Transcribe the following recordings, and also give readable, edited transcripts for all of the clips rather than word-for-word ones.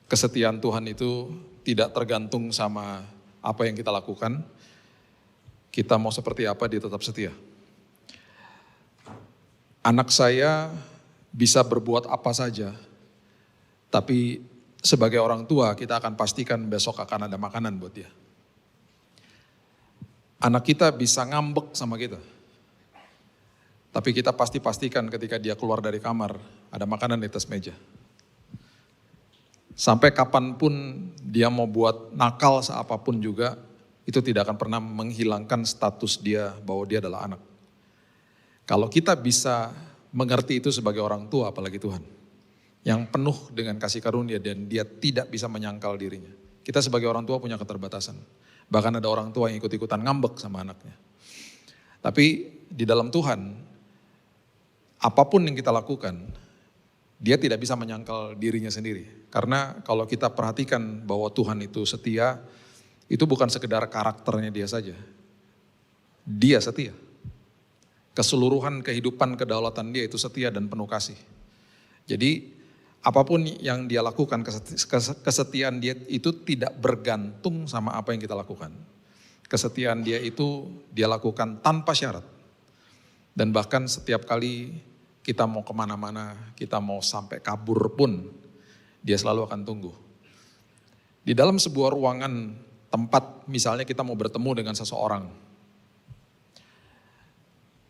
Kesetiaan Tuhan itu tidak tergantung sama apa yang kita lakukan. Kita mau seperti apa, dia tetap setia. Anak saya bisa berbuat apa saja, tapi sebagai orang tua kita akan pastikan besok akan ada makanan buat dia. Anak kita bisa ngambek sama kita, tapi kita pastikan ketika dia keluar dari kamar ada makanan di atas meja. Sampai kapanpun dia mau buat nakal seapapun juga, itu tidak akan pernah menghilangkan status dia bahwa dia adalah anak. Kalau kita bisa mengerti itu sebagai orang tua, apalagi Tuhan, yang penuh dengan kasih karunia dan dia tidak bisa menyangkal dirinya. Kita sebagai orang tua punya keterbatasan. Bahkan ada orang tua yang ikut-ikutan ngambek sama anaknya. Tapi di dalam Tuhan, apapun yang kita lakukan, dia tidak bisa menyangkal dirinya sendiri. Karena kalau kita perhatikan bahwa Tuhan itu setia, itu bukan sekedar karakternya dia saja. Dia setia. Keseluruhan kehidupan kedaulatan dia itu setia dan penuh kasih. Jadi apapun yang dia lakukan, kesetiaan dia itu tidak bergantung sama apa yang kita lakukan. Kesetiaan dia itu dia lakukan tanpa syarat. Dan bahkan setiap kali kita mau kemana-mana, kita mau sampai kabur pun, dia selalu akan tunggu. Di dalam sebuah ruangan tempat misalnya kita mau bertemu dengan seseorang,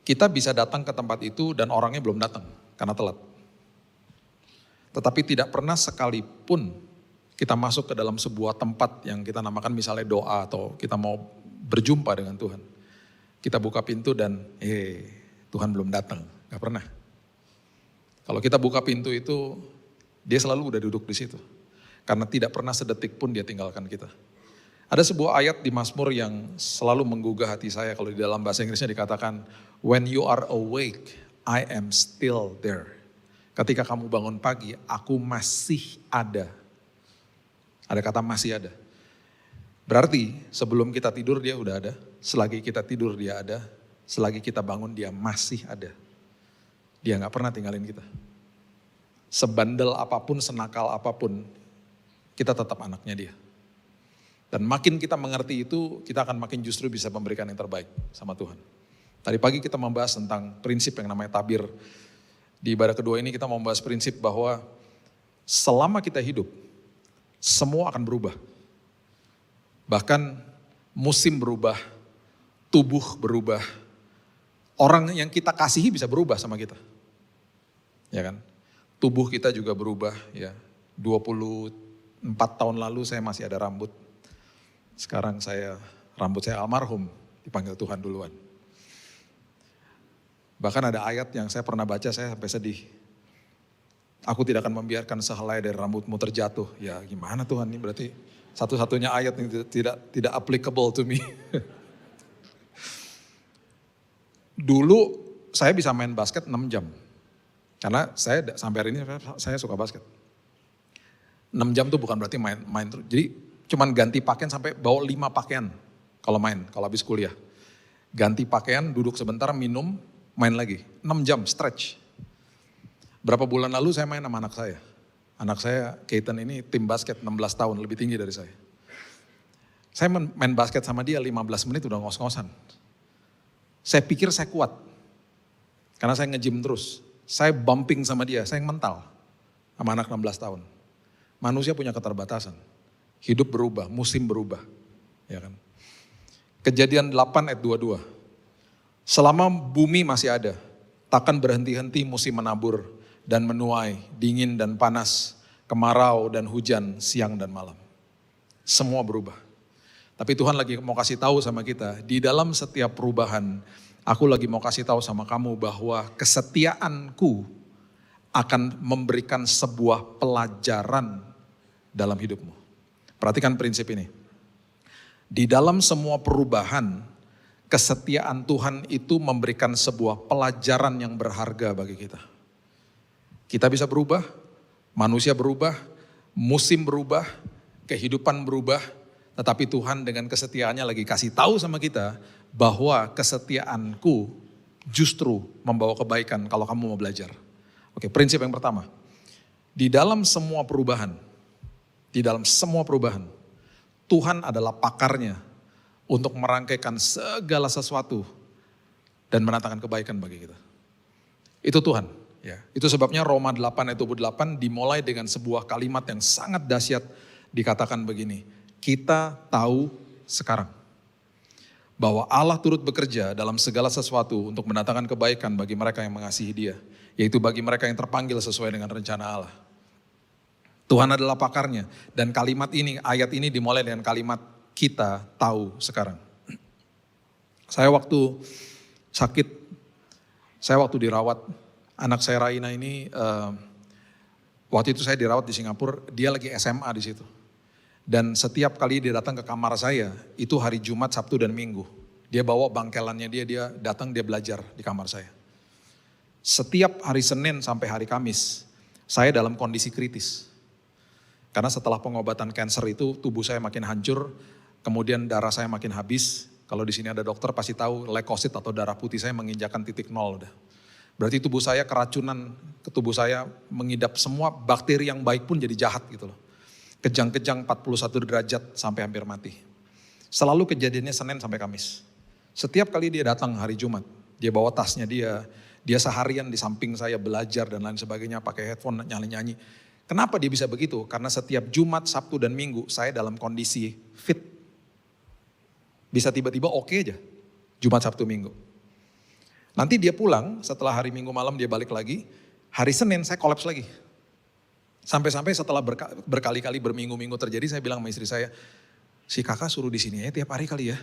kita bisa datang ke tempat itu dan orangnya belum datang karena telat. Tetapi tidak pernah sekalipun kita masuk ke dalam sebuah tempat yang kita namakan misalnya doa atau kita mau berjumpa dengan Tuhan. Kita buka pintu dan Tuhan belum datang, gak pernah. Kalau kita buka pintu itu, dia selalu udah duduk di situ. Karena tidak pernah sedetik pun dia tinggalkan kita. Ada sebuah ayat di Mazmur yang selalu menggugah hati saya. Kalau di dalam bahasa Inggrisnya dikatakan, when you are awake, I am still there. Ketika kamu bangun pagi, aku masih ada. Ada kata masih ada. Berarti sebelum kita tidur dia udah ada. Selagi kita tidur dia ada. Selagi kita bangun dia masih ada. Dia gak pernah tinggalin kita. Sebandel apapun, senakal apapun, kita tetap anaknya dia. Dan makin kita mengerti itu, kita akan makin justru bisa memberikan yang terbaik sama Tuhan. Tadi pagi kita membahas tentang prinsip yang namanya tabir. Di ibadah kedua ini kita membahas prinsip bahwa selama kita hidup, semua akan berubah. Bahkan musim berubah, tubuh berubah, orang yang kita kasihi bisa berubah sama kita. Ya kan? Tubuh kita juga berubah ya. 24 tahun lalu saya masih ada rambut. Sekarang rambut saya almarhum, dipanggil Tuhan duluan. Bahkan ada ayat yang saya pernah baca, saya sampai sedih. Aku tidak akan membiarkan sehelai dari rambutmu terjatuh. Ya gimana Tuhan, ini berarti satu-satunya ayat yang tidak applicable to me. Dulu saya bisa main basket 6 jam. Karena saya sampai hari ini saya suka basket. 6 jam tuh bukan berarti main terus. Jadi cuman ganti pakaian sampai bawa 5 pakaian kalau main, kalau habis kuliah. Ganti pakaian, duduk sebentar, minum, main lagi. 6 jam stretch. Berapa bulan lalu saya main sama anak saya. Anak saya, Keaton ini tim basket 16 tahun, lebih tinggi dari saya. Saya main basket sama dia 15 menit udah ngos-ngosan. Saya pikir saya kuat. Karena saya nge-gym terus. Saya bumping sama dia, saya yang mental. Sama anak 16 tahun. Manusia punya keterbatasan. Hidup berubah, musim berubah. Ya kan? Kejadian 8 ayat 22. Selama bumi masih ada, takkan berhenti-henti musim menabur dan menuai, dingin dan panas, kemarau dan hujan, siang dan malam. Semua berubah. Tapi Tuhan lagi mau kasih tahu sama kita, di dalam setiap perubahan, aku lagi mau kasih tahu sama kamu bahwa kesetiaanku akan memberikan sebuah pelajaran dalam hidupmu. Perhatikan prinsip ini. Di dalam semua perubahan, kesetiaan Tuhan itu memberikan sebuah pelajaran yang berharga bagi kita. Kita bisa berubah, manusia berubah, musim berubah, kehidupan berubah, tetapi Tuhan dengan kesetiaannya lagi kasih tahu sama kita bahwa kesetiaanku justru membawa kebaikan kalau kamu mau belajar. Oke, prinsip yang pertama. Di dalam semua perubahan, di dalam semua perubahan, Tuhan adalah pakarnya untuk merangkaikan segala sesuatu dan mendatangkan kebaikan bagi kita. Itu Tuhan. Ya, itu sebabnya Roma 8 ayat 28 dimulai dengan sebuah kalimat yang sangat dahsyat, dikatakan begini, kita tahu sekarang bahwa Allah turut bekerja dalam segala sesuatu untuk mendatangkan kebaikan bagi mereka yang mengasihi Dia, yaitu bagi mereka yang terpanggil sesuai dengan rencana Allah. Tuhan adalah pakarnya, dan kalimat ini, ayat ini dimulai dengan kalimat kita tahu sekarang. Saya waktu sakit, saya waktu dirawat, anak saya Raina ini, waktu itu saya dirawat di Singapura, dia lagi SMA di situ. Dan setiap kali dia datang ke kamar saya, itu hari Jumat, Sabtu, dan Minggu. Dia bawa bangkelannya dia datang, dia belajar di kamar saya. Setiap hari Senin sampai hari Kamis, saya dalam kondisi kritis. Karena setelah pengobatan kanker itu, tubuh saya makin hancur, kemudian darah saya makin habis. Kalau di sini ada dokter pasti tahu, leukosit atau darah putih saya menginjakan titik nol udah. Berarti tubuh saya keracunan, ke tubuh saya mengidap semua bakteri yang baik pun jadi jahat gitu loh. Kejang-kejang 41 derajat sampai hampir mati. Selalu kejadiannya Senin sampai Kamis. Setiap kali dia datang hari Jumat, dia bawa tasnya dia seharian di samping saya belajar dan lain sebagainya, pakai headphone nyanyi-nyanyi. Kenapa dia bisa begitu? Karena setiap Jumat, Sabtu, dan Minggu saya dalam kondisi fit. Bisa tiba-tiba oke aja, Jumat, Sabtu, Minggu. Nanti dia pulang, setelah hari Minggu malam dia balik lagi, hari Senin saya kolaps lagi. Sampai-sampai setelah berkali-kali berminggu-minggu terjadi, saya bilang sama istri saya, si kakak suruh di sini ya tiap hari kali ya.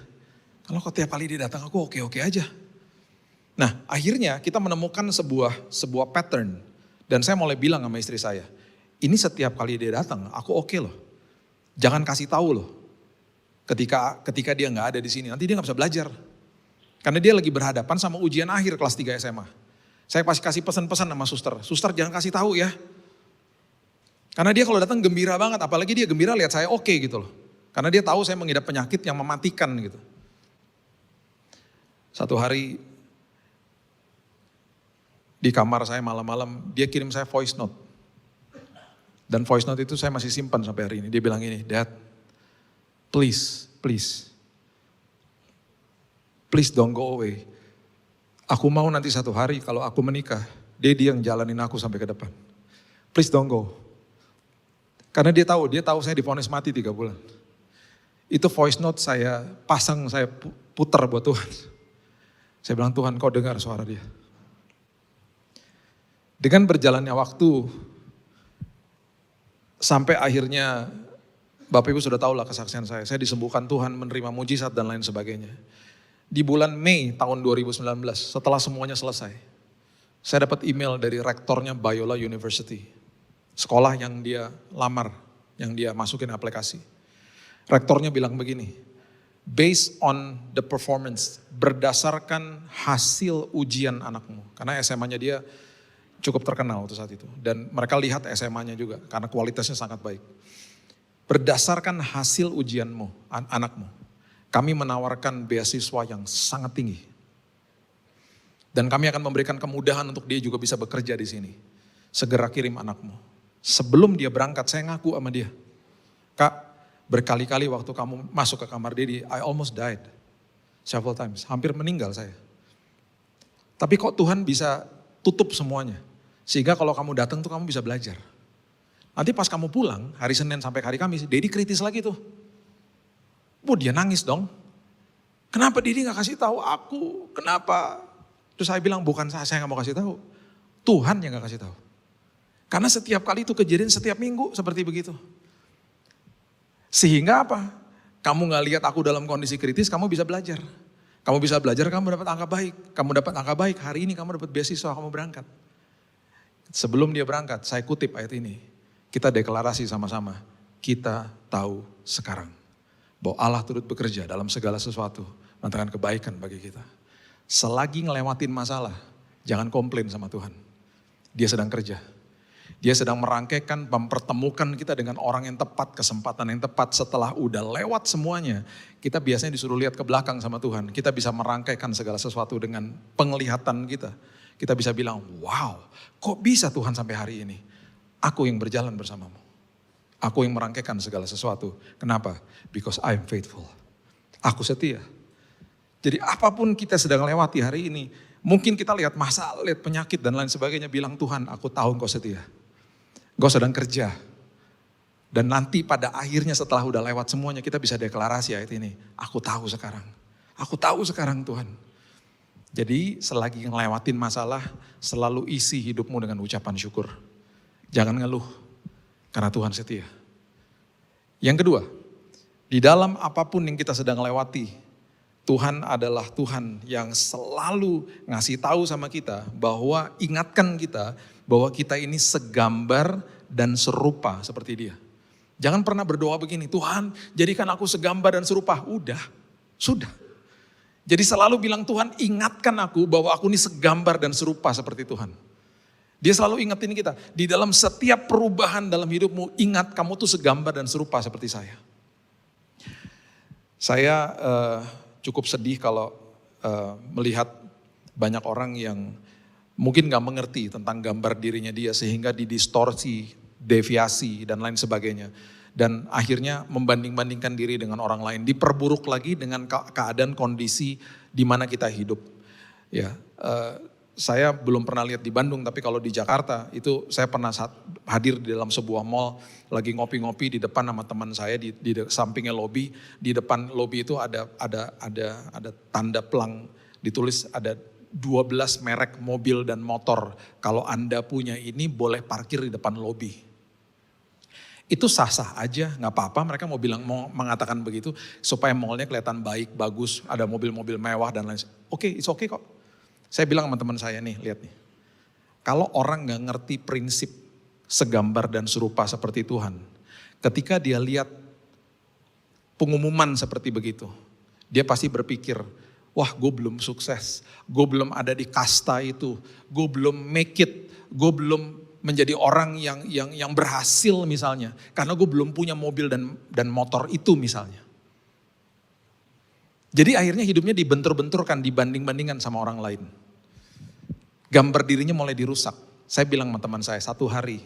Kalau kok tiap kali dia datang aku oke-oke aja. Nah akhirnya kita menemukan sebuah pattern. Dan saya mulai bilang sama istri saya, ini setiap kali dia datang aku oke loh. Jangan kasih tahu loh. Ketika dia gak ada di sini, nanti dia gak bisa belajar. Karena dia lagi berhadapan sama ujian akhir kelas 3 SMA. Saya pasti kasih pesan-pesan sama suster. Suster jangan kasih tahu ya. Karena dia kalau datang gembira banget, apalagi dia gembira lihat saya oke gitu loh. Karena dia tahu saya mengidap penyakit yang mematikan gitu. Satu hari di kamar saya malam-malam, dia kirim saya voice note. Dan voice note itu saya masih simpan sampai hari ini. Dia bilang ini, Dad, please don't go away. Aku mau nanti satu hari kalau aku menikah, dia yang jalanin aku sampai ke depan. Please don't go. Karena dia tahu saya divonis mati 3 bulan. Itu voice note saya pasang, saya putar buat Tuhan. Saya bilang, Tuhan kau dengar suara dia. Dengan berjalannya waktu, sampai akhirnya Bapak Ibu sudah tahu lah kesaksian saya. Saya disembuhkan Tuhan, menerima mujizat dan lain sebagainya. Di bulan Mei tahun 2019, setelah semuanya selesai, saya dapat email dari rektornya Biola University. Sekolah yang dia lamar, yang dia masukin aplikasi. Rektornya bilang begini, based on the performance, berdasarkan hasil ujian anakmu. Karena SMA-nya dia cukup terkenal waktu saat itu. Dan mereka lihat SMA-nya juga, karena kualitasnya sangat baik. Berdasarkan hasil ujianmu, anakmu, kami menawarkan beasiswa yang sangat tinggi. Dan kami akan memberikan kemudahan untuk dia juga bisa bekerja di sini. Segera kirim anakmu. Sebelum dia berangkat, saya ngaku sama dia. Kak, berkali-kali waktu kamu masuk ke kamar Dedi, I almost died. Several times, hampir meninggal saya. Tapi kok Tuhan bisa tutup semuanya. Sehingga kalau kamu datang tuh kamu bisa belajar. Nanti pas kamu pulang, hari Senin sampai hari Kamis, Dedi kritis lagi tuh. Dia nangis dong. Kenapa Dedi gak kasih tahu aku? Kenapa? Terus saya bilang, bukan saya gak mau kasih tahu. Tuhan yang gak kasih tahu. Karena setiap kali itu kejadian setiap minggu seperti begitu. Sehingga apa? Kamu gak lihat aku dalam kondisi kritis, kamu bisa belajar. Kamu bisa belajar, kamu dapat angka baik. Kamu dapat angka baik, hari ini kamu dapat beasiswa, kamu berangkat. Sebelum dia berangkat, saya kutip ayat ini. Kita deklarasi sama-sama, kita tahu sekarang. Bahwa Allah turut bekerja dalam segala sesuatu, mendatangkan kebaikan bagi kita. Selagi ngelewatin masalah, jangan komplain sama Tuhan. Dia sedang kerja. Dia sedang merangkaikan, mempertemukan kita dengan orang yang tepat, kesempatan yang tepat. Setelah udah lewat semuanya, kita biasanya disuruh lihat ke belakang sama Tuhan. Kita bisa merangkaikan segala sesuatu dengan penglihatan kita. Kita bisa bilang, wow, kok bisa Tuhan sampai hari ini? Aku yang berjalan bersamamu. Aku yang merangkaikan segala sesuatu. Kenapa? Because I am faithful. Aku setia. Jadi apapun kita sedang lewati hari ini, mungkin kita lihat masalah, lihat penyakit dan lain sebagainya, bilang Tuhan aku tahu Engkau setia. Engkau sedang kerja. Dan nanti pada akhirnya setelah udah lewat semuanya kita bisa deklarasi ayat ini. Aku tahu sekarang. Aku tahu sekarang Tuhan. Jadi selagi ngelewatin masalah, selalu isi hidupmu dengan ucapan syukur. Jangan ngeluh, karena Tuhan setia. Yang kedua, di dalam apapun yang kita sedang lewati, Tuhan adalah Tuhan yang selalu ngasih tahu sama kita bahwa ingatkan kita bahwa kita ini segambar dan serupa seperti Dia. Jangan pernah berdoa begini, Tuhan jadikan aku segambar dan serupa. Udah, sudah. Jadi selalu bilang Tuhan ingatkan aku bahwa aku ini segambar dan serupa seperti Tuhan. Dia selalu ingetin kita, di dalam setiap perubahan dalam hidupmu, ingat kamu tuh segambar dan serupa seperti saya. Saya cukup sedih kalau melihat banyak orang yang mungkin gak mengerti tentang gambar dirinya dia sehingga didistorsi, deviasi dan lain sebagainya. Dan akhirnya membanding-bandingkan diri dengan orang lain. Diperburuk lagi dengan keadaan kondisi di mana kita hidup. Ya, saya belum pernah lihat di Bandung, tapi kalau di Jakarta itu saya pernah hadir di dalam sebuah mall, lagi ngopi-ngopi di depan sama teman saya di sampingnya lobi. Di depan lobi itu ada tanda pelang ditulis ada 12 merek mobil dan motor. Kalau Anda punya ini boleh parkir di depan lobi. Itu sah-sah aja, nggak apa-apa. Mereka mau mengatakan begitu supaya mallnya kelihatan baik, bagus, ada mobil-mobil mewah dan lain. Oke, it's okay kok. Saya bilang sama teman saya nih, lihat nih. Kalau orang nggak ngerti prinsip segambar dan serupa seperti Tuhan, ketika dia lihat pengumuman seperti begitu, dia pasti berpikir, wah gue belum sukses, gue belum ada di kasta itu, gue belum make it, gue belum menjadi orang yang berhasil misalnya. Karena gue belum punya mobil dan motor itu misalnya. Jadi akhirnya hidupnya dibentur-benturkan, dibanding-bandingkan sama orang lain. Gambar dirinya mulai dirusak. Saya bilang sama teman saya, satu hari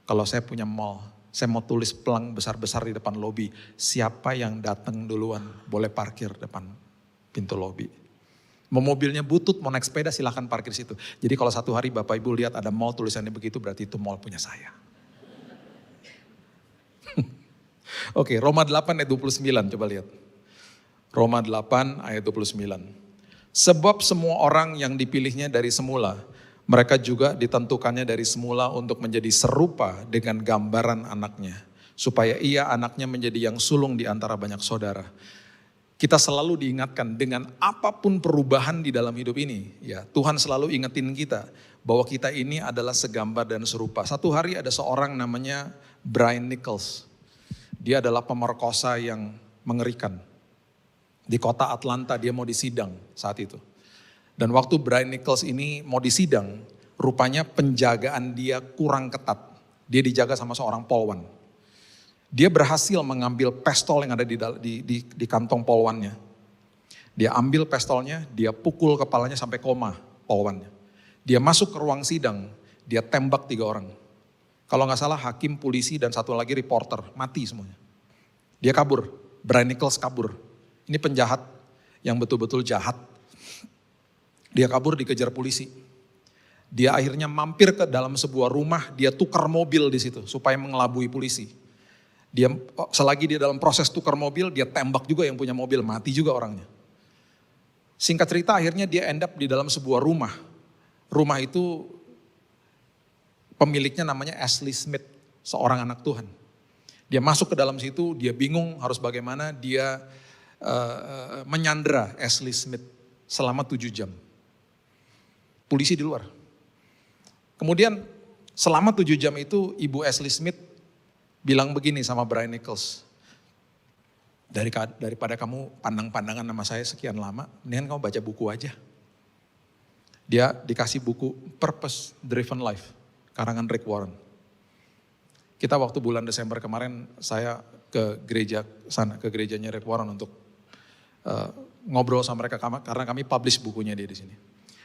kalau saya punya mall, saya mau tulis pelang besar-besar di depan lobi. Siapa yang datang duluan boleh parkir depan pintu lobi. Mau mobilnya butut, mau naik sepeda silahkan parkir situ. Jadi kalau satu hari Bapak Ibu lihat ada mall tulisannya begitu berarti itu mall punya saya. Oke, Roma 8 ayat 29 coba lihat. Roma 8 ayat 29. Sebab semua orang yang dipilihnya dari semula, mereka juga ditentukannya dari semula untuk menjadi serupa dengan gambaran anaknya. Supaya ia anaknya menjadi yang sulung di antara banyak saudara. Kita selalu diingatkan dengan apapun perubahan di dalam hidup ini. Ya, Tuhan selalu ingetin kita bahwa kita ini adalah segambar dan serupa. Satu hari ada seorang namanya Brian Nichols. Dia adalah pemerkosa yang mengerikan. Di kota Atlanta dia mau disidang saat itu. Dan waktu Brian Nichols ini mau disidang, rupanya penjagaan dia kurang ketat. Dia dijaga sama seorang polwan. Dia berhasil mengambil pistol yang ada di kantong polwannya. Dia ambil pistolnya, dia pukul kepalanya sampai koma polwannya. Dia masuk ke ruang sidang, dia tembak 3 orang. Kalau nggak salah hakim, polisi, dan satu lagi reporter, mati semuanya. Dia kabur, Brian Nichols kabur. Ini penjahat yang betul-betul jahat. Dia kabur dikejar polisi. Dia akhirnya mampir ke dalam sebuah rumah, dia tukar mobil di situ supaya mengelabui polisi. Dia selagi dia dalam proses tukar mobil, dia tembak juga yang punya mobil, mati juga orangnya. Singkat cerita akhirnya dia end up di dalam sebuah rumah. Rumah itu pemiliknya namanya Ashley Smith, seorang anak Tuhan. Dia masuk ke dalam situ, dia bingung harus bagaimana, dia menyandera Ashley Smith selama 7 jam. Polisi di luar. Kemudian selama 7 jam itu Ibu Ashley Smith bilang begini sama Brian Nichols. Daripada kamu pandang-pandangan sama saya sekian lama, mendingan kamu baca buku aja. Dia dikasih buku Purpose Driven Life, karangan Rick Warren. Kita waktu bulan Desember kemarin saya ke gereja sana, ke gerejanya Rick Warren untuk ngobrol sama mereka karena kami publish bukunya dia di sini.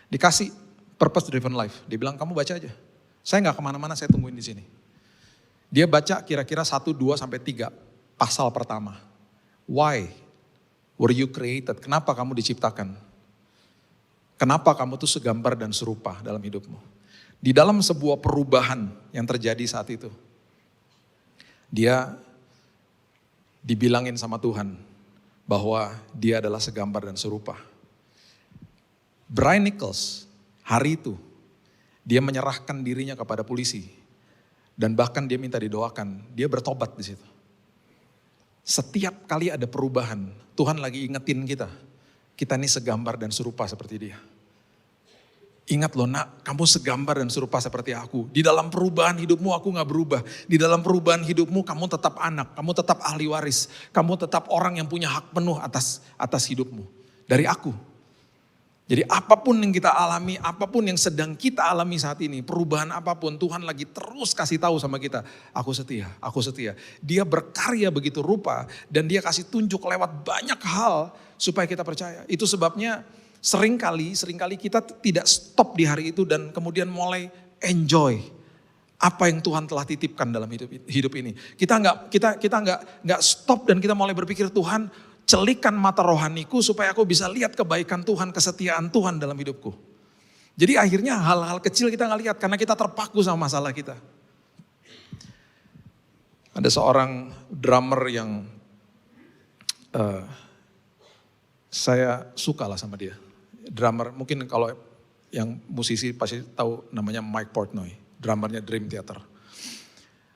Dikasih Purpose Driven Life, dia bilang kamu baca aja. Saya nggak kemana-mana, saya tungguin di sini. Dia baca kira-kira 1, 2, sampai 3 pasal pertama. Why were you created? Kenapa kamu diciptakan? Kenapa kamu tuh segambar dan serupa dalam hidupmu? Di dalam sebuah perubahan yang terjadi saat itu, dia dibilangin sama Tuhan bahwa dia adalah segambar dan serupa. Brian Nichols hari itu, dia menyerahkan dirinya kepada polisi. Dan bahkan dia minta didoakan, dia bertobat di situ. Setiap kali ada perubahan, Tuhan lagi ingetin kita. Kita ini segambar dan serupa seperti dia. Ingat loh nak, kamu segambar dan serupa seperti aku. Di dalam perubahan hidupmu aku gak berubah. Di dalam perubahan hidupmu kamu tetap anak, kamu tetap ahli waris. Kamu tetap orang yang punya hak penuh atas hidupmu. Dari aku. Jadi apapun yang kita alami, apapun yang sedang kita alami saat ini, perubahan apapun, Tuhan lagi terus kasih tahu sama kita, aku setia, aku setia. Dia berkarya begitu rupa dan dia kasih tunjuk lewat banyak hal supaya kita percaya. Itu sebabnya seringkali kita tidak stop di hari itu dan kemudian mulai enjoy apa yang Tuhan telah titipkan dalam hidup ini. Kita nggak stop dan kita mulai berpikir, Tuhan, celikan mata rohaniku supaya aku bisa lihat kebaikan Tuhan, kesetiaan Tuhan dalam hidupku. Jadi akhirnya hal-hal kecil kita nggak lihat karena kita terpaku sama masalah kita. Ada seorang drummer yang saya suka lah sama dia. Drummer, mungkin kalau yang musisi pasti tahu namanya Mike Portnoy, drummernya Dream Theater.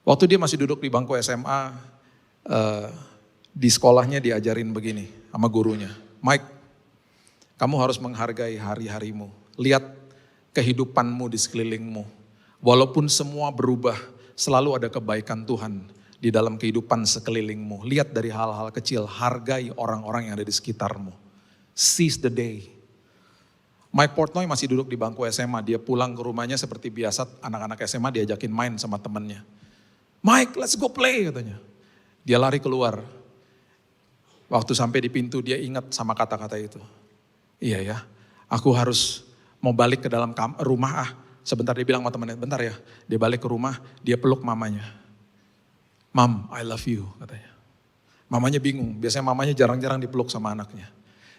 Waktu dia masih duduk di bangku SMA, di sekolahnya diajarin begini sama gurunya. Mike, kamu harus menghargai hari-harimu. Lihat kehidupanmu di sekelilingmu. Walaupun semua berubah, selalu ada kebaikan Tuhan di dalam kehidupan sekelilingmu. Lihat dari hal-hal kecil, hargai orang-orang yang ada di sekitarmu. Seize the day. Mike Portnoy masih duduk di bangku SMA, dia pulang ke rumahnya seperti biasa anak-anak SMA diajakin main sama temennya. Mike, let's go play katanya. Dia lari keluar. Waktu sampai di pintu dia ingat sama kata-kata itu. Iya ya, aku harus mau balik ke dalam rumah Sebentar dia bilang sama temannya, bentar ya. Dia balik ke rumah, dia peluk mamanya. Mom, I love you katanya. Mamanya bingung, biasanya mamanya jarang-jarang dipeluk sama anaknya.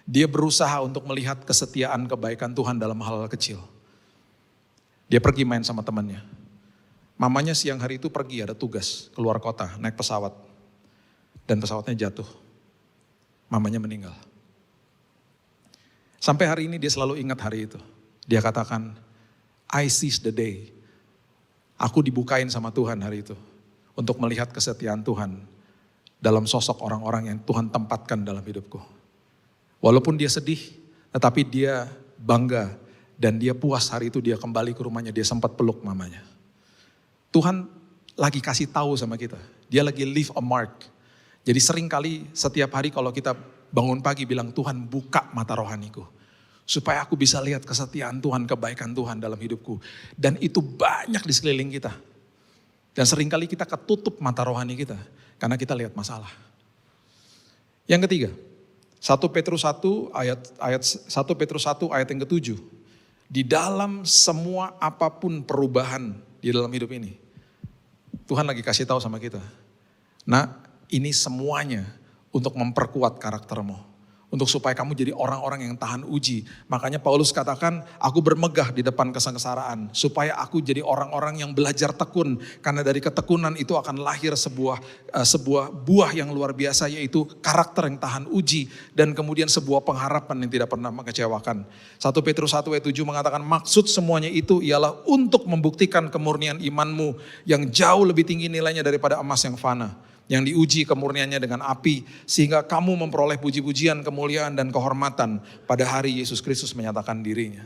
Dia berusaha untuk melihat kesetiaan kebaikan Tuhan dalam hal-hal kecil. Dia pergi main sama temannya. Mamanya siang hari itu pergi ada tugas keluar kota, naik pesawat. Dan pesawatnya jatuh. Mamanya meninggal. Sampai hari ini dia selalu ingat hari itu. Dia katakan, I seize the day. Aku dibukain sama Tuhan hari itu. Untuk melihat kesetiaan Tuhan dalam sosok orang-orang yang Tuhan tempatkan dalam hidupku. Walaupun dia sedih, tetapi dia bangga. Dan dia puas hari itu dia kembali ke rumahnya, dia sempat peluk mamanya. Tuhan lagi kasih tahu sama kita. Dia lagi leave a mark. Jadi sering kali setiap hari kalau kita bangun pagi bilang, Tuhan buka mata rohaniku. Supaya aku bisa lihat kesetiaan Tuhan, kebaikan Tuhan dalam hidupku. Dan itu banyak di sekeliling kita. Dan sering kali kita ketutup mata rohani kita. Karena kita lihat masalah. Yang ketiga, 1 Petrus 1 ayat yang ke-7. Di dalam semua apapun perubahan di dalam hidup ini. Tuhan lagi kasih tahu sama kita. Nah, ini semuanya untuk memperkuat karaktermu. Untuk supaya kamu jadi orang-orang yang tahan uji. Makanya Paulus katakan, aku bermegah di depan kesengsaraan. Supaya aku jadi orang-orang yang belajar tekun. Karena dari ketekunan itu akan lahir sebuah buah yang luar biasa. Yaitu karakter yang tahan uji. Dan kemudian sebuah pengharapan yang tidak pernah mengecewakan. 1 Petrus 1 ayat 7 mengatakan, maksud semuanya itu ialah untuk membuktikan kemurnian imanmu. Yang jauh lebih tinggi nilainya daripada emas yang fana. Yang diuji kemurniannya dengan api, sehingga kamu memperoleh puji-pujian, kemuliaan, dan kehormatan pada hari Yesus Kristus menyatakan dirinya.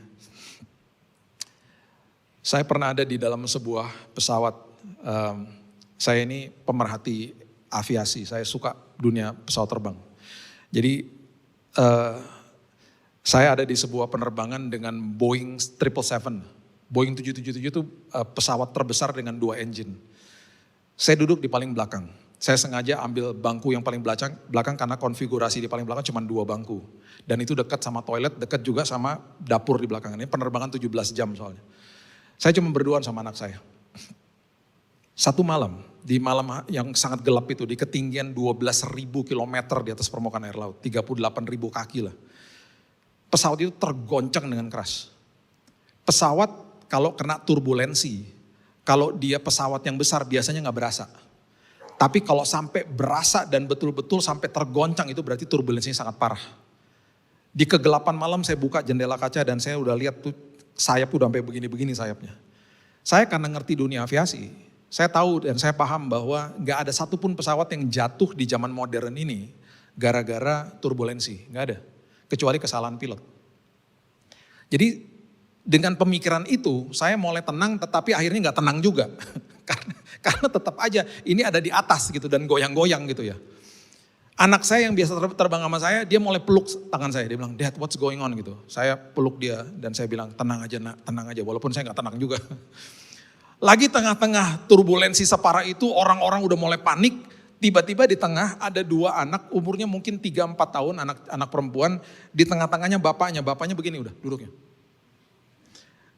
Saya pernah ada di dalam sebuah pesawat, saya ini pemerhati aviasi, saya suka dunia pesawat terbang. Jadi saya ada di sebuah penerbangan dengan Boeing 777. Boeing 777 itu pesawat terbesar dengan 2 engine. Saya duduk di paling belakang. Saya sengaja ambil bangku yang paling belakang karena konfigurasi di paling belakang cuma 2 bangku. Dan itu dekat sama toilet, dekat juga sama dapur di belakang. Ini penerbangan 17 jam soalnya. Saya cuma berduaan sama anak saya. Satu malam, di malam yang sangat gelap itu, di ketinggian 12.000 kilometer di atas permukaan air laut, 38.000 kaki lah. Pesawat itu tergoncang dengan keras. Pesawat kalau kena turbulensi, kalau dia pesawat yang besar biasanya nggak berasa. Tapi kalau sampai berasa dan betul-betul sampai tergoncang itu berarti turbulensinya sangat parah. Di kegelapan malam saya buka jendela kaca dan saya udah lihat tuh sayap udah sampai begini-begini sayapnya. Saya karena ngerti dunia aviasi, saya tahu dan saya paham bahwa nggak ada satupun pesawat yang jatuh di zaman modern ini gara-gara turbulensi, nggak ada. Kecuali kesalahan pilot. Jadi dengan pemikiran itu saya mulai tenang tetapi akhirnya nggak tenang juga. karena tetap aja ini ada di atas gitu dan goyang-goyang gitu ya. Anak saya yang biasa terbang sama saya, dia mulai peluk tangan saya. Dia bilang, "Dad, what's going on?" gitu. Saya peluk dia dan saya bilang, "Tenang aja nak, tenang aja." Walaupun saya gak tenang juga. Lagi tengah-tengah turbulensi separah itu, orang-orang udah mulai panik. Tiba-tiba di tengah ada dua anak, umurnya mungkin 3-4 tahun, anak perempuan. Di tengah-tengahnya bapaknya begini udah duduknya.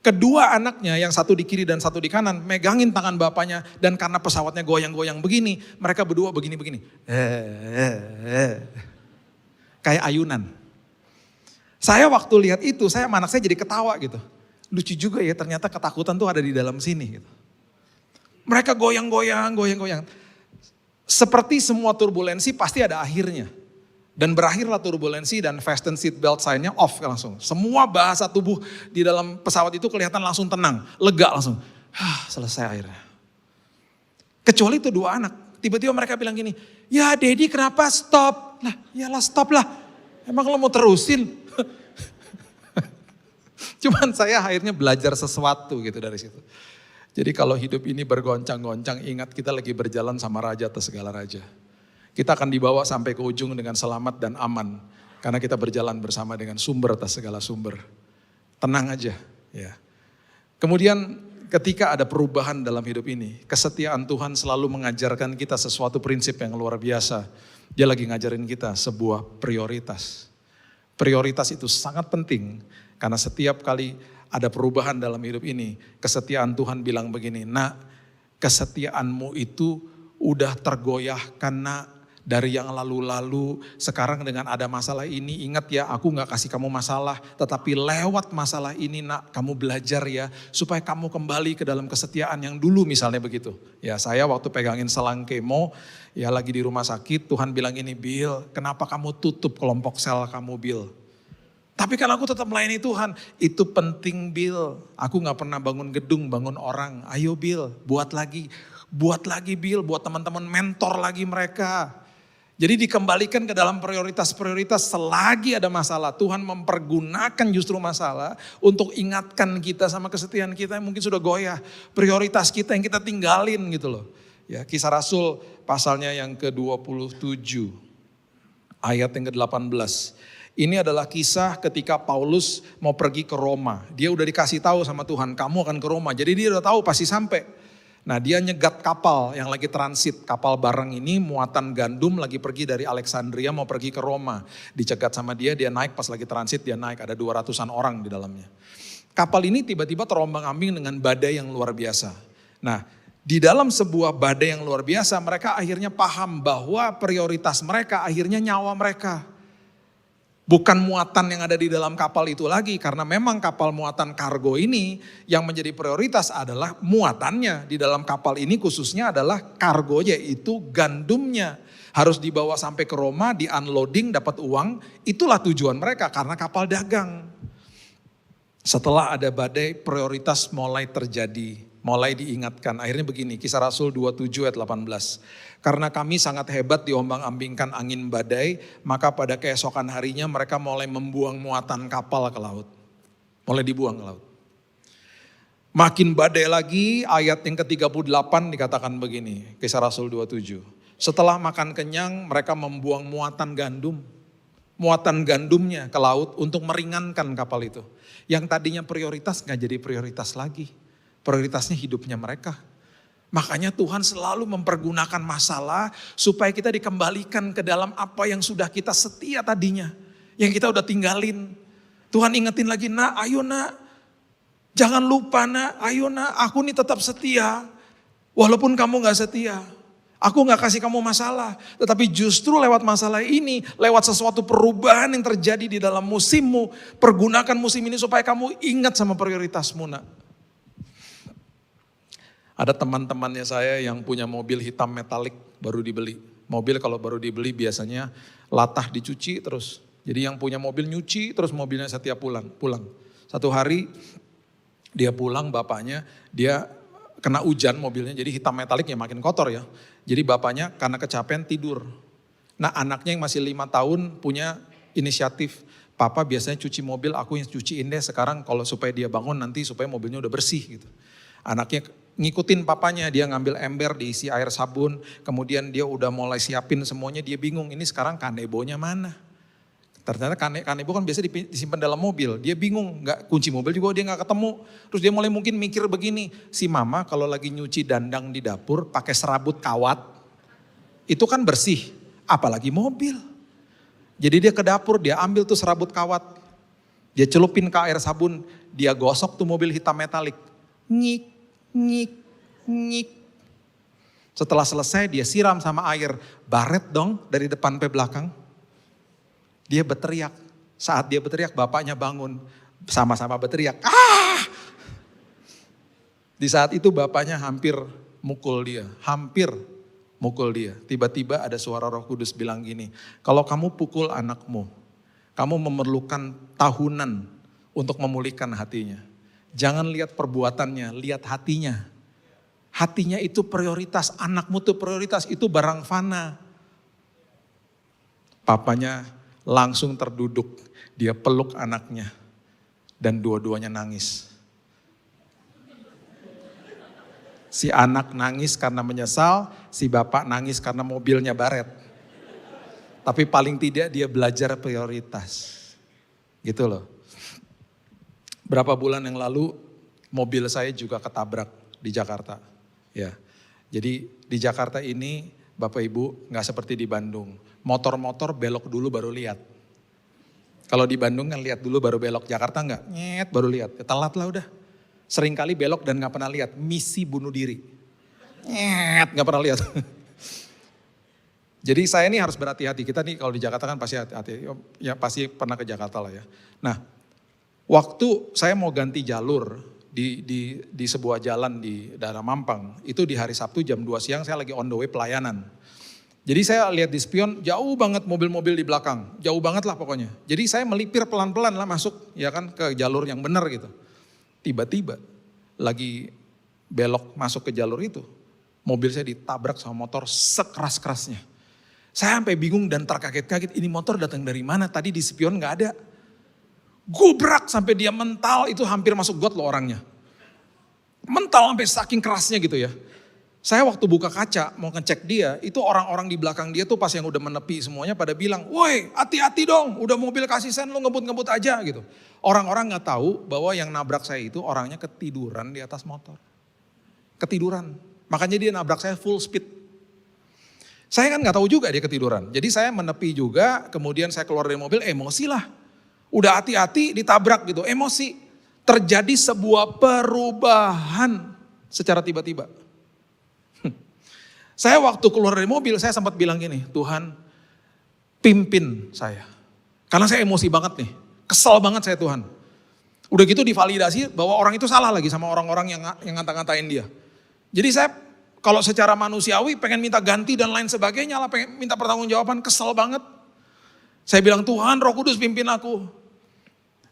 Kedua anaknya yang satu di kiri dan satu di kanan megangin tangan bapaknya dan karena pesawatnya goyang-goyang begini, mereka berdua begini-begini. Kayak ayunan. Saya waktu lihat itu, saya sama anak saya jadi ketawa gitu. Lucu juga ya ternyata ketakutan tuh ada di dalam sini gitu. Mereka goyang-goyang, goyang-goyang. Seperti semua turbulensi pasti ada akhirnya. Dan berakhirlah turbulensi dan fasten seat belt sign-nya off langsung. Semua bahasa tubuh di dalam pesawat itu kelihatan langsung tenang, lega langsung. Selesai akhirnya. Kecuali itu dua anak. Tiba-tiba mereka bilang gini, "Ya Daddy kenapa stop?" Lah, iyalah stop lah. Emang lo mau terusin? Cuman saya akhirnya belajar sesuatu gitu dari situ. Jadi kalau hidup ini bergoncang-goncang, ingat kita lagi berjalan sama raja atas segala raja. Kita akan dibawa sampai ke ujung dengan selamat dan aman. Karena kita berjalan bersama dengan sumber atas segala sumber. Tenang aja. Ya. Kemudian ketika ada perubahan dalam hidup ini, kesetiaan Tuhan selalu mengajarkan kita sesuatu prinsip yang luar biasa. Dia lagi ngajarin kita sebuah prioritas. Prioritas itu sangat penting karena setiap kali ada perubahan dalam hidup ini, kesetiaan Tuhan bilang begini, "Nak, kesetiaanmu itu udah tergoyahkan nak. Dari yang lalu-lalu, sekarang dengan ada masalah ini, ingat ya aku gak kasih kamu masalah. Tetapi lewat masalah ini nak, kamu belajar ya. Supaya kamu kembali ke dalam kesetiaan yang dulu misalnya begitu." Ya saya waktu pegangin selang kemo, ya lagi di rumah sakit, Tuhan bilang ini, "Bill, kenapa kamu tutup kelompok sel kamu Bill?" Tapi kan aku tetap melayani Tuhan. "Itu penting Bill, aku gak pernah bangun gedung, bangun orang. Ayo Bill, buat lagi Bill, buat teman-teman mentor lagi mereka." Jadi dikembalikan ke dalam prioritas-prioritas selagi ada masalah. Tuhan mempergunakan justru masalah untuk ingatkan kita sama kesetiaan kita yang mungkin sudah goyah. Prioritas kita yang kita tinggalin gitu loh. Ya, Kisah Rasul pasalnya yang ke-27 ayat yang ke-18. Ini adalah kisah ketika Paulus mau pergi ke Roma. Dia udah dikasih tahu sama Tuhan, kamu akan ke Roma. Jadi dia udah tahu pasti sampai. Nah dia nyegat kapal yang lagi transit, kapal barang ini muatan gandum lagi pergi dari Alexandria mau pergi ke Roma. Dicegat sama dia naik pas lagi transit dia naik, ada 200-an orang di dalamnya. Kapal ini tiba-tiba terombang-ambing dengan badai yang luar biasa. Nah di dalam sebuah badai yang luar biasa mereka akhirnya paham bahwa prioritas mereka akhirnya nyawa mereka. Bukan muatan yang ada di dalam kapal itu lagi, karena memang kapal muatan kargo ini yang menjadi prioritas adalah muatannya. Di dalam kapal ini khususnya adalah kargo, yaitu gandumnya. Harus dibawa sampai ke Roma, di unloading, dapat uang. Itulah tujuan mereka karena kapal dagang. Setelah ada badai, prioritas mulai terjadi, mulai diingatkan. Akhirnya begini, Kisah Rasul 27 ayat 18. "Karena kami sangat hebat diombang-ambingkan angin badai, maka pada keesokan harinya mereka mulai membuang muatan kapal ke laut." Mulai dibuang ke laut. Makin badai lagi, ayat yang ke-38 dikatakan begini, Kisah Rasul 27. "Setelah makan kenyang, mereka membuang muatan gandum. Muatan gandumnya ke laut untuk meringankan kapal itu. Yang tadinya prioritas gak jadi prioritas lagi. Prioritasnya hidupnya mereka. Makanya Tuhan selalu mempergunakan masalah supaya kita dikembalikan ke dalam apa yang sudah kita setia tadinya. Yang kita udah tinggalin. Tuhan ingetin lagi, "Nak, ayo nak. Jangan lupa nak, ayo nak, aku nih tetap setia." Walaupun kamu gak setia, aku gak kasih kamu masalah. Tetapi justru lewat masalah ini, lewat sesuatu perubahan yang terjadi di dalam musimmu, pergunakan musim ini supaya kamu ingat sama prioritasmu nak. Ada teman-temannya saya yang punya mobil hitam metalik baru dibeli. Mobil kalau baru dibeli biasanya latah dicuci terus. Jadi yang punya mobil nyuci terus mobilnya setiap pulang. Satu hari dia pulang bapaknya, dia kena hujan mobilnya jadi hitam metaliknya makin kotor ya. Jadi bapaknya karena kecapean tidur. Nah anaknya yang masih 5 tahun punya inisiatif. Papa biasanya cuci mobil, aku yang cuciin deh sekarang kalau supaya dia bangun nanti supaya mobilnya udah bersih gitu. Anaknya ngikutin papanya, dia ngambil ember diisi air sabun, kemudian dia udah mulai siapin semuanya, dia bingung ini sekarang kanebonya mana. Ternyata kanebo kan biasa disimpan dalam mobil, dia bingung, nggak kunci mobil juga dia nggak ketemu. Terus dia mulai mungkin mikir begini, si mama kalau lagi nyuci dandang di dapur pakai serabut kawat, itu kan bersih, apalagi mobil. Jadi dia ke dapur, dia ambil tuh serabut kawat, dia celupin ke air sabun, dia gosok tuh mobil hitam metalik, nyik, nyik, nyik. Setelah selesai dia siram sama air, baret dong dari depan sampai belakang. Dia berteriak, saat dia berteriak bapaknya bangun, sama-sama berteriak, ah! Di saat itu bapaknya hampir mukul dia. Tiba-tiba ada suara Roh Kudus bilang gini, kalau kamu pukul anakmu, kamu memerlukan tahunan untuk memulihkan hatinya. Jangan lihat perbuatannya, lihat hatinya. Hatinya itu prioritas, anakmu itu prioritas, itu barang fana. Papanya langsung terduduk, dia peluk anaknya dan dua-duanya nangis. Si anak nangis karena menyesal, si bapak nangis karena mobilnya baret. Tapi paling tidak dia belajar prioritas. Gitu loh. Berapa bulan yang lalu mobil saya juga ketabrak di Jakarta. Ya. Jadi di Jakarta ini Bapak Ibu nggak seperti di Bandung. Motor-motor belok dulu baru lihat. Kalau di Bandung kan lihat dulu baru belok, Jakarta enggak, nyet baru lihat. Ya, telat lah udah. Sering kali belok dan gak pernah lihat, misi bunuh diri. Nyet, gak pernah lihat. Jadi saya ini harus berhati-hati, kita nih kalau di Jakarta kan pasti hati-hati. Ya pasti pernah ke Jakarta lah ya. Nah, waktu saya mau ganti jalur di sebuah jalan di daerah Mampang, itu di hari Sabtu jam 2 siang saya lagi on the way pelayanan. Jadi saya lihat di spion jauh banget mobil-mobil di belakang, jauh banget lah pokoknya. Jadi saya melipir pelan-pelan lah masuk ya kan ke jalur yang benar gitu. Tiba-tiba lagi belok masuk ke jalur itu, mobil saya ditabrak sama motor sekeras-kerasnya. Saya sampai bingung dan terkaget-kaget, ini motor datang dari mana? Tadi di spion gak ada. Gubrak sampai dia mental, itu hampir masuk got loh orangnya. Mental sampai saking kerasnya gitu ya. Saya waktu buka kaca mau ngecek dia, itu orang-orang di belakang dia tuh pas yang udah menepi semuanya pada bilang, woi hati-hati dong, udah mobil kasih sen lu ngebut-ngebut aja gitu. Orang-orang gak tahu bahwa yang nabrak saya itu orangnya ketiduran di atas motor. Ketiduran, makanya dia nabrak saya full speed. Saya kan gak tahu juga dia ketiduran, jadi saya menepi juga, kemudian saya keluar dari mobil, emosi lah. Udah hati-hati ditabrak gitu, emosi. Terjadi sebuah perubahan secara tiba-tiba. Saya waktu keluar dari mobil, saya sempat bilang gini, Tuhan pimpin saya. Karena saya emosi banget nih, kesel banget saya Tuhan. Udah gitu divalidasi bahwa orang itu salah lagi sama orang-orang yang ngata-ngatain dia. Jadi saya kalau secara manusiawi pengen minta ganti dan lain sebagainya lah, pengen minta pertanggungjawaban, kesel banget. Saya bilang Tuhan Roh Kudus pimpin aku.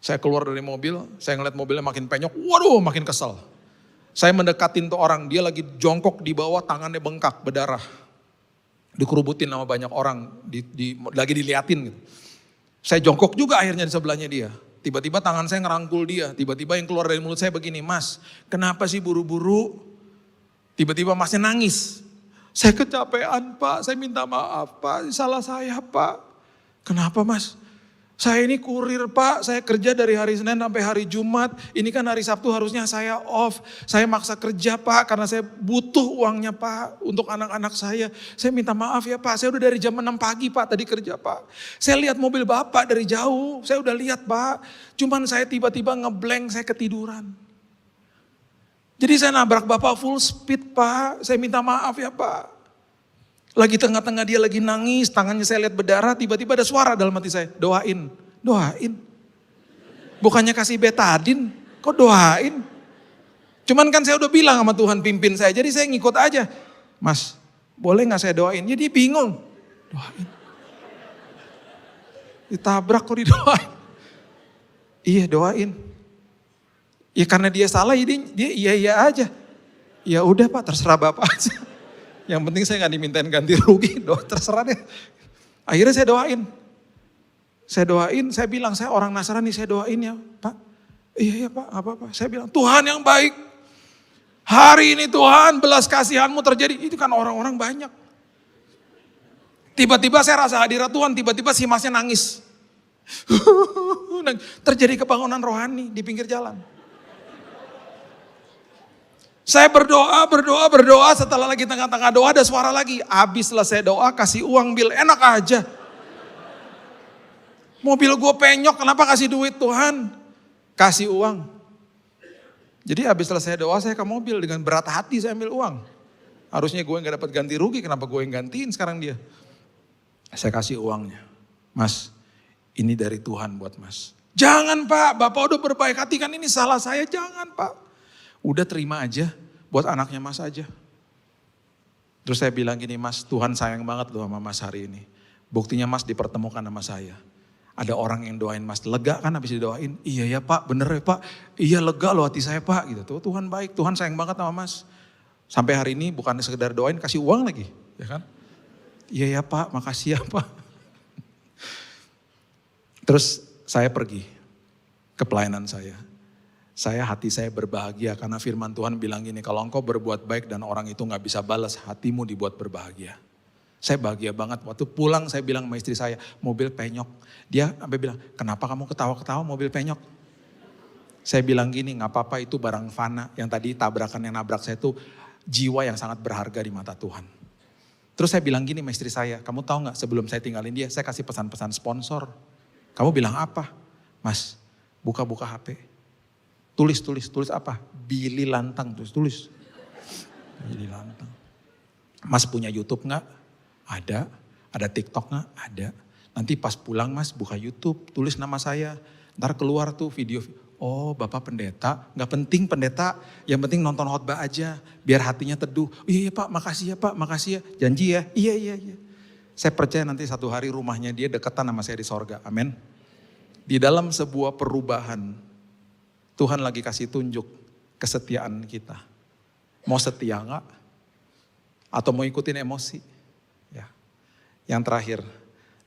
Saya keluar dari mobil, saya ngeliat mobilnya makin penyok, waduh makin kesel. Saya mendekatin tuh orang, dia lagi jongkok di bawah, tangannya bengkak, berdarah. Dikerubutin sama banyak orang, lagi diliatin gitu. Saya jongkok juga akhirnya di sebelahnya dia. Tiba-tiba tangan saya ngerangkul dia, tiba-tiba yang keluar dari mulut saya begini, Mas kenapa sih buru-buru? Tiba-tiba masnya nangis. Saya kecapean Pak, saya minta maaf Pak, salah saya Pak. Kenapa Mas? Saya ini kurir Pak, saya kerja dari hari Senin sampai hari Jumat. Ini kan hari Sabtu harusnya saya off. Saya maksa kerja Pak karena saya butuh uangnya Pak untuk anak-anak saya. Saya minta maaf ya Pak, saya udah dari jam 6 pagi Pak tadi kerja Pak. Saya lihat mobil Bapak dari jauh, saya udah lihat Pak. Cuman saya tiba-tiba ngeblank, saya ketiduran. Jadi saya nabrak Bapak full speed Pak, saya minta maaf ya Pak. Lagi tengah-tengah dia lagi nangis, tangannya saya lihat berdarah, tiba-tiba ada suara dalam hati saya, doain. Bukannya kasih betadin, kok doain? Cuman kan saya udah bilang sama Tuhan pimpin saya, jadi saya ngikut aja. Mas, boleh gak saya doain? Jadi bingung, doain. Ditabrak kok didoain. Iya doain. Ya karena dia salah, dia iya aja. Ya udah Pak, terserah Bapak aja. Yang penting saya gak dimintain ganti rugi, terserah deh. Akhirnya saya doain. Saya bilang, saya orang Nasrani, saya doain ya Pak. Iya Pak, apa-apa. Saya bilang, Tuhan yang baik. Hari ini Tuhan belas kasihanmu terjadi. Itu kan orang-orang banyak. Tiba-tiba saya rasa hadirat Tuhan, tiba-tiba si masnya nangis. Terjadi kebangunan rohani di pinggir jalan. Saya berdoa, setelah lagi tengah-tengah doa ada suara lagi. Habis selesai doa kasih uang bil, enak aja. Mobil gue penyok, kenapa kasih duit Tuhan? Kasih uang. Jadi habis selesai doa saya ke mobil dengan berat hati saya ambil uang. Harusnya gue gak dapat ganti rugi, kenapa gue yang gantiin sekarang dia? Saya kasih uangnya. Mas, ini dari Tuhan buat Mas. Jangan Pak, Bapak udah berbaik hati kan ini salah saya, jangan Pak. Udah terima aja, buat anaknya Mas aja. Terus saya bilang gini, Mas Tuhan sayang banget loh sama Mas hari ini. Buktinya Mas dipertemukan sama saya. Ada orang yang doain Mas, lega kan habis didoain. Iya ya Pak, bener ya Pak. Iya lega loh hati saya Pak. Gitu. Tuh, Tuhan baik, Tuhan sayang banget sama Mas. Sampai hari ini bukan sekedar doain, kasih uang lagi. Ya kan? Iya ya Pak, makasih ya Pak. Terus saya pergi ke pelayanan saya. Hati saya berbahagia karena firman Tuhan bilang gini, kalau engkau berbuat baik dan orang itu gak bisa balas, hatimu dibuat berbahagia. Saya bahagia banget, waktu pulang saya bilang sama istri saya, mobil penyok. Dia sampai bilang, kenapa kamu ketawa-ketawa mobil penyok? Saya bilang gini, gak apa-apa itu barang fana. Yang tadi tabrakan yang nabrak saya itu jiwa yang sangat berharga di mata Tuhan. Terus saya bilang gini sama istri saya, kamu tahu gak sebelum saya tinggalin dia, saya kasih pesan-pesan sponsor. Kamu bilang apa? Mas, buka-buka HP. Tulis apa? Billy Lantang, tulis. Billy Lantang. Mas punya YouTube gak? Ada TikTok gak? Ada. Nanti pas pulang Mas buka YouTube, tulis nama saya. Ntar keluar tuh video. Oh Bapak pendeta, gak penting pendeta, yang penting nonton khotbah aja. Biar hatinya teduh. Iya Pak, makasih ya Pak, makasih ya. Janji ya, iya. Saya percaya nanti satu hari rumahnya dia deketan sama saya di sorga, amin. Di dalam sebuah perubahan, Tuhan lagi kasih tunjuk kesetiaan kita. Mau setia gak? Atau mau ikutin emosi? Yang terakhir,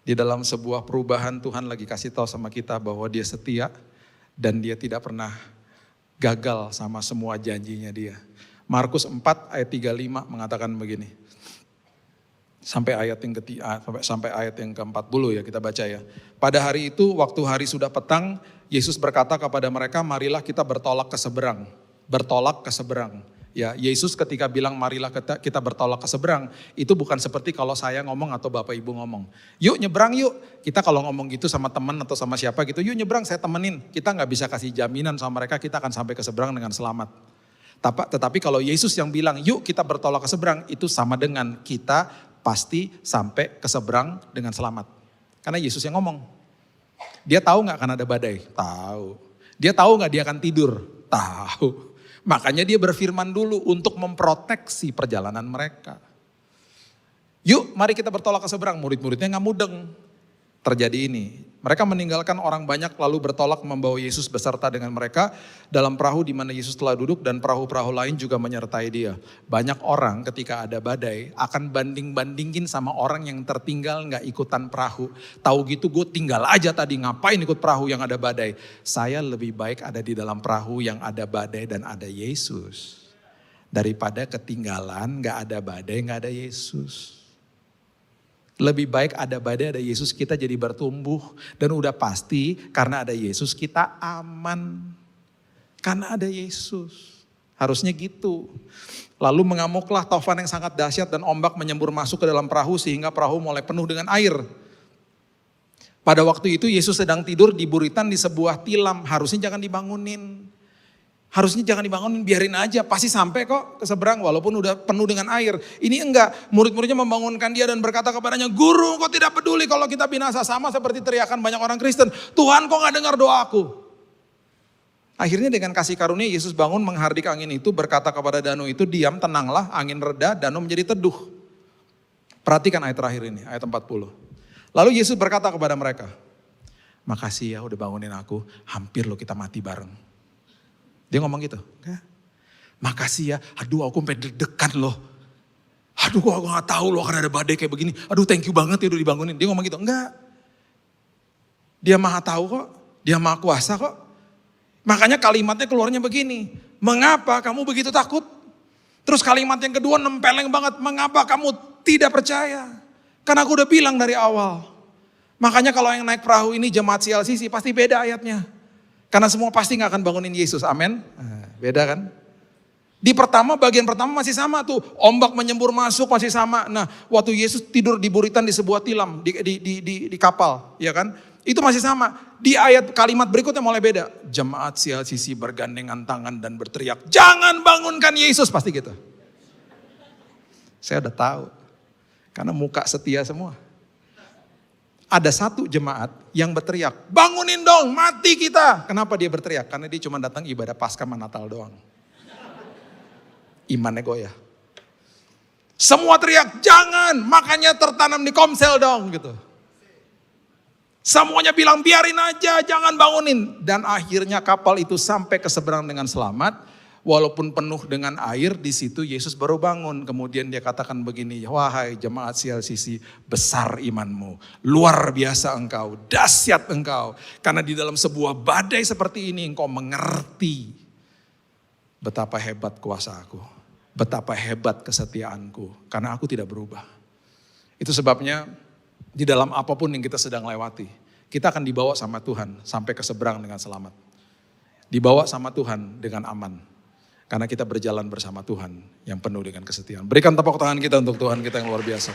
di dalam sebuah perubahan Tuhan lagi kasih tahu sama kita bahwa dia setia dan dia tidak pernah gagal sama semua janjinya dia. Markus 4 ayat 35 mengatakan begini. Sampai ayat yang ke-40 ya kita baca ya. Pada hari itu waktu hari sudah petang, Yesus berkata kepada mereka, marilah kita bertolak ke seberang. Bertolak ke seberang. Ya, Yesus ketika bilang marilah kita bertolak ke seberang, itu bukan seperti kalau saya ngomong atau Bapak Ibu ngomong. Yuk nyebrang yuk, kita kalau ngomong gitu sama teman atau sama siapa gitu, yuk nyebrang saya temenin. Kita gak bisa kasih jaminan sama mereka kita akan sampai ke seberang dengan selamat. Tetapi kalau Yesus yang bilang yuk kita bertolak ke seberang, itu sama dengan kita pasti sampai ke seberang dengan selamat. Karena Yesus yang ngomong. Dia tahu gak akan ada badai? Tahu. Dia tahu gak dia akan tidur? Tahu. Makanya dia berfirman dulu untuk memproteksi perjalanan mereka. Yuk mari kita bertolak ke seberang, murid-muridnya gak mudeng. Terjadi ini, mereka meninggalkan orang banyak lalu bertolak membawa Yesus beserta dengan mereka dalam perahu di mana Yesus telah duduk dan perahu-perahu lain juga menyertai dia. Banyak orang ketika ada badai akan banding-bandingin sama orang yang tertinggal gak ikutan perahu. Tahu gitu gue tinggal aja tadi, ngapain ikut perahu yang ada badai. Saya lebih baik ada di dalam perahu yang ada badai dan ada Yesus. Daripada ketinggalan gak ada badai gak ada Yesus. Lebih baik ada badai, ada Yesus, kita jadi bertumbuh. Dan udah pasti karena ada Yesus kita aman. Karena ada Yesus. Harusnya gitu. Lalu mengamuklah taufan yang sangat dahsyat dan ombak menyembur masuk ke dalam perahu sehingga perahu mulai penuh dengan air. Pada waktu itu Yesus sedang tidur di buritan di sebuah tilam. Harusnya jangan dibangunin. Harusnya jangan dibangunin, biarin aja. Pasti sampai kok ke seberang walaupun udah penuh dengan air. Ini enggak, murid-muridnya membangunkan dia dan berkata kepadanya, Guru kok tidak peduli kalau kita binasa, sama seperti teriakan banyak orang Kristen. Tuhan kok gak dengar doaku? Akhirnya dengan kasih karunia Yesus bangun menghardik angin itu, berkata kepada danau itu, diam, tenanglah, angin reda, danau menjadi teduh. Perhatikan ayat terakhir ini, ayat 40. Lalu Yesus berkata kepada mereka, makasih ya udah bangunin aku, hampir lo kita mati bareng. Dia ngomong gitu. Makasih ya, aduh aku sampai deg-degan loh. Aduh aku gak tahu loh akan ada badai kayak begini. Aduh thank you banget ya udah dibangunin. Dia ngomong gitu, enggak. Dia maha tahu kok, dia maha kuasa kok. Makanya kalimatnya keluarnya begini. Mengapa kamu begitu takut? Terus kalimat yang kedua nempeleng banget. Mengapa kamu tidak percaya? Karena aku udah bilang dari awal. Makanya kalau yang naik perahu ini jemaat CLCC pasti beda ayatnya. Karena semua pasti gak akan bangunin Yesus, amin. Beda kan? Di pertama, bagian pertama masih sama tuh. Ombak menyembur masuk masih sama. Nah waktu Yesus tidur di buritan di sebuah tilam, di kapal, ya kan? Itu masih sama. Di ayat kalimat berikutnya mulai beda. Jemaat CLCC bergandengan tangan dan berteriak, jangan bangunkan Yesus, pasti gitu. Saya udah tahu. Karena muka setia semua. Ada satu jemaat yang berteriak, bangunin dong, mati kita. Kenapa dia berteriak? Karena dia cuma datang ibadah Paskah sama Natal doang. Imannya goyah. Semua teriak, jangan, makanya tertanam di Komsel dong gitu. Semuanya bilang biarin aja, jangan bangunin. Dan akhirnya kapal itu sampai ke seberang dengan selamat. Walaupun penuh dengan air, di situ Yesus baru bangun. Kemudian dia katakan begini, wahai jemaat CLCC, besar imanmu, luar biasa engkau, dahsyat engkau. Karena di dalam sebuah badai seperti ini engkau mengerti betapa hebat kuasaku, betapa hebat kesetiaanku, karena aku tidak berubah. Itu sebabnya di dalam apapun yang kita sedang lewati, kita akan dibawa sama Tuhan sampai ke seberang dengan selamat. Dibawa sama Tuhan dengan aman. Karena kita berjalan bersama Tuhan yang penuh dengan kesetiaan. Berikan tepuk tangan kita untuk Tuhan kita yang luar biasa.